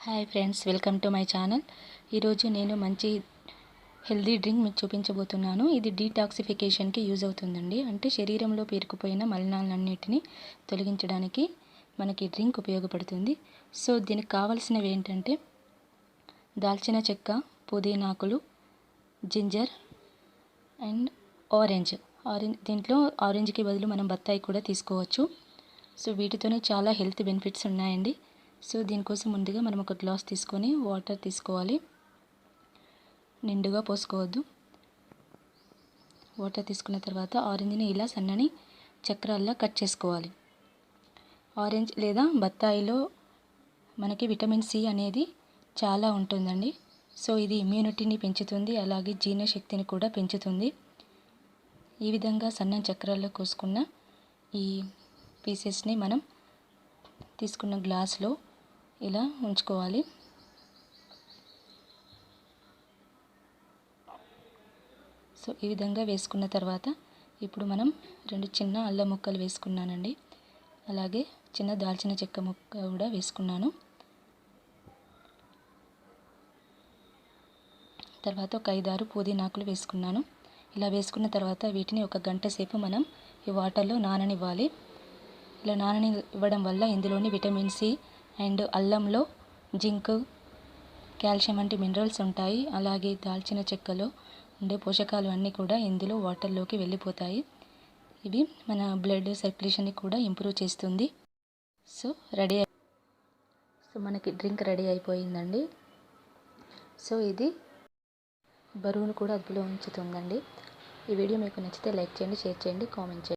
Hi friends, welcome to my channel. ఈరోజు నేను మంచి హెల్దీ డ్రింక్ మీకు చూపించబోతున్నాను. ఇది డీటాక్సిఫికేషన్కి యూజ్ అవుతుందండి. అంటే శరీరంలో పేరుకుపోయిన మలినాలన్నిటిని తొలగించడానికి మనకి డ్రింక్ ఉపయోగపడుతుంది. సో దీనికి కావాల్సినవి ఏంటంటే దాల్చిన చెక్క, పుదీనాకులు, జింజర్ అండ్ ఆరెంజ్. దీంట్లో ఆరెంజ్కి బదులు మనం బత్తాయి కూడా తీసుకోవచ్చు. సో వీటితోనే చాలా హెల్త్ బెనిఫిట్స్ ఉన్నాయండి. సో దీనికోసం ముందుగా మనం ఒక గ్లాస్ తీసుకొని వాటర్ తీసుకోవాలి. నిండుగా పోసుకోవద్దు. వాటర్ తీసుకున్న తర్వాత ఆరెంజ్ని ఇలా సన్నని చక్రాల్లా కట్ చేసుకోవాలి. ఆరెంజ్ లేదా బత్తాయిలో మనకి విటమిన్ సి అనేది చాలా ఉంటుందండి. సో ఇది ఇమ్యూనిటీని పెంచుతుంది, అలాగే జీర్ణశక్తిని కూడా పెంచుతుంది. ఈ విధంగా సన్నని చక్రాల్లో కోసుకున్న ఈ పీసెస్ని మనం తీసుకున్న గ్లాస్లో ఇలా ఉంచుకోవాలి. సో ఈ విధంగా వేసుకున్న తర్వాత ఇప్పుడు మనం 2 చిన్న అల్లం ముక్కలు వేసుకున్నానండి. అలాగే చిన్న దాల్చిన చెక్క ముక్క కూడా వేసుకున్నాను. తర్వాత ఒక 5-6 పుదీనాకులు వేసుకున్నాను. ఇలా వేసుకున్న తర్వాత వీటిని 1 గంట సేపు మనం ఈ వాటర్లో నాననివ్వాలి. ఇలా నాననివ్వడం వల్ల ఇందులోని విటమిన్ సి అండ్ అల్లంలో జింక్, కాల్షియం వంటి మినరల్స్ ఉంటాయి. అలాగే దాల్చిన చెక్కలో ఉండే పోషకాలు అన్నీ కూడా ఇందులో వాటర్లోకి వెళ్ళిపోతాయి. ఇవి మన బ్లడ్ సర్క్యులేషన్ని కూడా ఇంప్రూవ్ చేస్తుంది. సో మనకి డ్రింక్ రెడీ అయిపోయిందండి. సో ఇది బరువును కూడా అదుపులో ఉంచుతుందండి. ఈ వీడియో మీకు నచ్చితే లైక్ చేయండి, షేర్ చేయండి, కామెంట్ చేయండి.